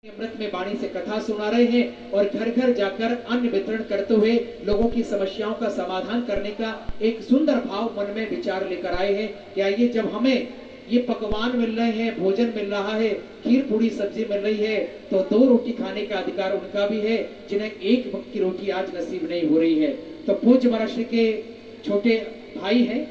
अमृत में वाणी से कथा सुना रहे हैं और घर घर जाकर अन्न वितरण करते हुए लोगों की समस्याओं का समाधान करने का एक सुंदर भाव मन में विचार लेकर आए हैं कि आइए जब हमें ये पकवान मिल रहे हैं, भोजन मिल रहा है, खीर पूरी सब्जी मिल रही है, तो 2 रोटी खाने का अधिकार उनका भी है जिन्हें एक वक्त की रोटी आज नसीब नहीं हो रही है। तो पूज्य महाराष्ट्र के छोटे भाई हैं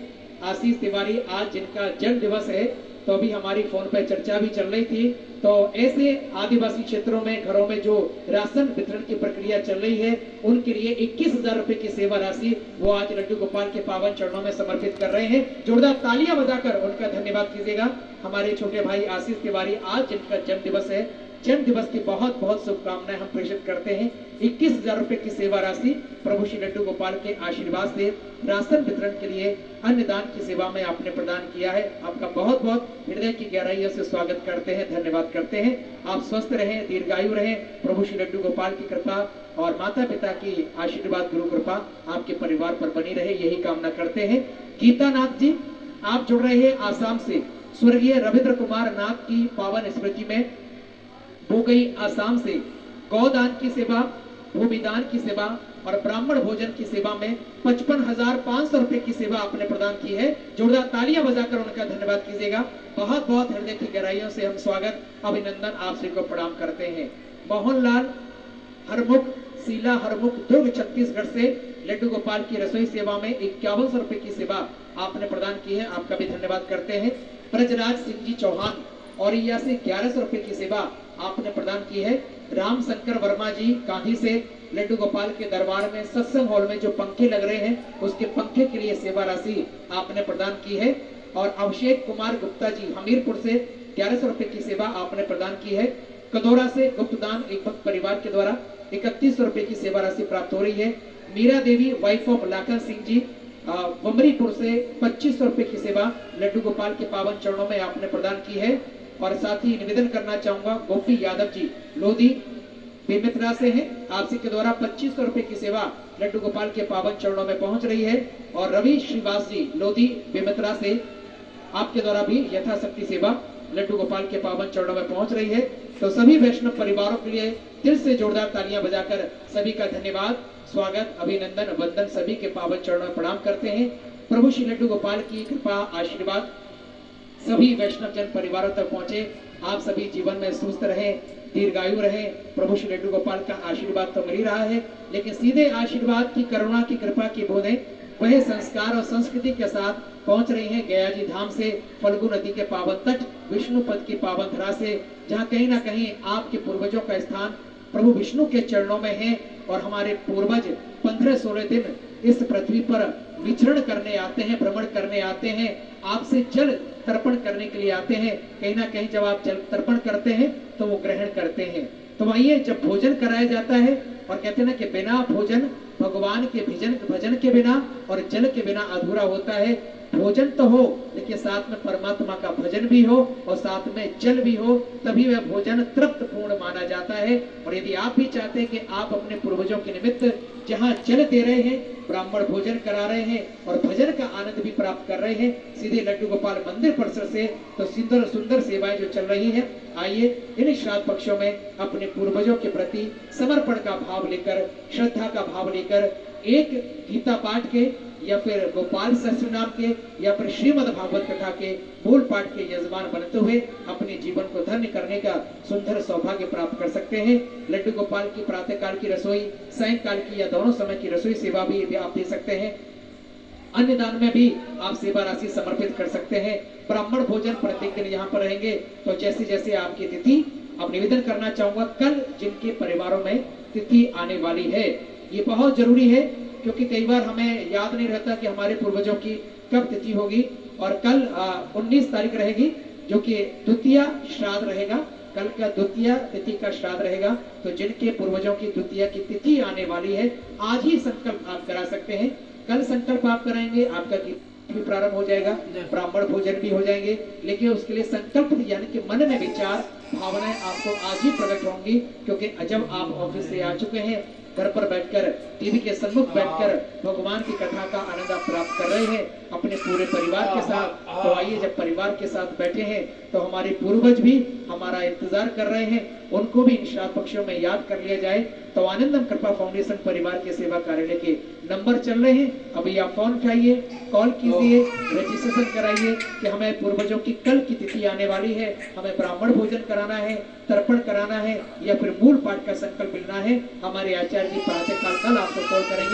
आशीष तिवारी, आज जिनका जन्म दिवस है, तो अभी हमारी फोन पर चर्चा भी चल रही थी। तो ऐसे आदिवासी क्षेत्रों में घरों में जो राशन वितरण की प्रक्रिया चल रही है, उनके लिए 21,000 रुपए की सेवा राशि वो आज लड्डू गोपाल के पावन चरणों में समर्पित कर रहे हैं। जोरदार तालियां बजाकर उनका धन्यवाद कीजिएगा। हमारे छोटे भाई आशीष तिवारी, आज जिनका जन्म दिवस है, जन्म दिवस की बहुत बहुत शुभकामनाएं हम प्रेषित करते हैं। 21,000 रुपए की सेवा राशि प्रभु श्री लड्डू गोपाल के आशीर्वाद से राशन वितरण के लिए अन्नदान की सेवा में आपने प्रदान किया है। आपका बहुत बहुत हृदय की गहराइयों से स्वागत करते हैं, धन्यवाद करते हैं। आप स्वस्थ रहें, दीर्घायु रहें, प्रभु श्री लड्डू गोपाल की कृपा और माता पिता की आशीर्वाद गुरु कृपा आपके परिवार पर बनी रहे, यही कामना करते हैं। गीता नाथ जी, आप जुड़ रहे हैं आसाम से। स्वर्गीय रविंद्र कुमार नाथ की पावन स्मृति में हो गई आसाम से गौदान की सेवा, भूमिदान की सेवा और ब्राह्मण भोजन की सेवा में 55,500 रुपए की सेवा आपने प्रदान की है। जोरदार तालियां बजाकर उनका धन्यवाद कीजिएगा। बहुत बहुत हृदय की गहराइयों से हम स्वागत अभिनंदन आप श्री को प्रणाम करते हैं। मोहनलाल हरमुख, सीला हरमुख, दुर्ग छत्तीसगढ़ से लड्डू गोपाल की रसोई सेवा में 5100 रुपए की सेवा आपने प्रदान की है, आपका भी धन्यवाद करते हैं। ब्रजराज सिंह जी चौहान और से 1100 रुपए की सेवा आपने प्रदान की है। राम शंकर वर्मा जी कांधी से लड्डू गोपाल के दरबार में सत्संग हॉल में जो पंखे लग रहे हैं, उसके पंखे के लिए सेवा राशि आपने प्रदान की है। और अभिषेक कुमार गुप्ता जी हमीरपुर से 1100 रुपए की सेवा आपने प्रदान की है। कदौरा से गुप्तदान एक भक्त परिवार के द्वारा 3100 रुपए की सेवा राशि प्राप्त हो रही है। मीरा देवी वाइफ ऑफ लाखन सिंह जी वमरीपुर से 2500 रुपए की सेवा लड्डू गोपाल के पावन चरणों में आपने प्रदान की है। और साथ ही निवेदन करना चाहूंगा, गोपी यादव जी लोधी बेमित्रा से हैं, आपसी के द्वारा 2500 रुपए की सेवा लड्डू गोपाल के पावन चरणों में पहुंच रही है। और रवि श्रीवास जी लोधी बेमित्रा से आपके द्वारा भी यथाशक्ति सेवा लड्डू गोपाल के पावन चरणों में पहुंच रही है। तो सभी वैष्णव परिवारों के लिए दिल से जोरदार तालियां बजाकर सभी का धन्यवाद, स्वागत, अभिनंदन, वंदन सभी के पावन चरणों में प्रणाम करते हैं। प्रभु श्री लड्डू गोपाल की कृपा आशीर्वाद सभी वैष्णव जन परिवारों तक पहुंचे। आप सभी जीवन में सुस्त रहें, दीर्घायु रहें। प्रभु श्री लड्डू गोपाल का आशीर्वाद तो मिल ही रहा है, लेकिन सीधे आशीर्वाद की, करुणा की, कृपा की बूंदें वह संस्कार और संस्कृति के साथ पहुंच रही हैं गया जी धाम से, फल्गु नदी के पावन तट, विष्णु पद की पावन धरा से, जहां कहीं ना कहीं आपके पूर्वजों का स्थान प्रभु विष्णु के चरणों में है। और हमारे पूर्वज 15-16 दिन इस पृथ्वी पर विचरण करने आते हैं, भ्रमण करने आते हैं, आपसे जल तर्पण करने के लिए आते हैं। कहीं ना कहीं जब आप जल तर्पण करते हैं तो वो ग्रहण करते हैं। तो आइए, जब भोजन कराया जाता है और कहते हैं ना कि बिना भोजन भगवान के भजन के बिना और जल के बिना अधूरा होता है। भोजन तो हो, लेकिन साथ में परमात्मा का भजन भी हो और साथ में जल भी हो, तभी वह भोजन तृप्त पूर्ण माना जाता है। और यदि आप भी चाहते हैं कि आप अपने पूर्वजों के निमित्त जहाँ जल दे रहे हैं, ब्राह्मण भोजन करा रहे हैं और भजन का आनंद भी प्राप्त कर रहे हैं सीधे लड्डू गोपाल मंदिर परिसर से, तो सुंदर सुंदर सेवाएं जो चल रही हैं, आइए इन श्राद्ध पक्षों में अपने पूर्वजों के प्रति समर्पण का भाव लेकर, श्रद्धा का भाव लेकर, एक गीता पाठ के या फिर गोपाल सहस्त्रनाम के या फिर श्रीमद् भागवत कथा के मूल पाठ के यजमान बनते हुए अपने जीवन को धन्य करने का सुंदर सौभाग्य प्राप्त कर सकते हैं। लड्डू गोपाल की प्रातः काल की रसोई, सायंकाल की या दोनों समय की रसोई सेवा भी आप दे सकते हैं। अन्नदान में भी आप सेवा राशि समर्पित कर सकते हैं। ब्राह्मण भोजन प्रत्येक दिन यहाँ पर रहेंगे। तो जैसे जैसे आपकी तिथि, अब निवेदन करना चाहूंगा, कल जिनके परिवारों में तिथि आने वाली है, ये बहुत जरूरी है, क्योंकि कई बार हमें याद नहीं रहता कि हमारे पूर्वजों की कब तिथि होगी। और कल 19 तारीख रहेगी, जो कि द्वितीय श्राद्ध रहेगा। कल का द्वितीय तिथि का श्राद्ध रहेगा। तो जिनके पूर्वजों की द्वितीय की तिथि आने वाली है, आज ही संकल्प आप करा सकते हैं। कल संकल्प आप कराएंगे, आपका भी प्रारंभ हो जाएगा, ब्राह्मण भोजन भी हो जाएंगे। लेकिन उसके लिए संकल्प यानी कि मन में विचार भावनाएं आपको आज ही प्रकट होंगी, क्योंकि जब आप ऑफिस से आ चुके हैं, घर पर बैठकर टीवी के सम्मुख बैठकर भगवान की कथा का आनंद आप प्राप्त कर रहे हैं, अपने पूरे परिवार के साथ। तो आइए, जब परिवार के साथ बैठे हैं तो हमारे पूर्वज भी हमारा इंतजार कर रहे हैं, उनको भी इन श्राद्ध पक्षों में याद कर लिया जाए। तो आनंदम कृपा फाउंडेशन परिवार के सेवा कार्यालय के नंबर चल रहे हैं, अभी आप फोन उठाइए, कॉल कीजिए, रजिस्ट्रेशन कराइए कि हमें पूर्वजों की कल की तिथि आने वाली है, हमें ब्राह्मण भोजन कराना है, तर्पण कराना है या फिर मूल पाठ का संकल्प लेना है। हमारे आचार्य जी प्रातः काल कल आपको कॉल करेंगे।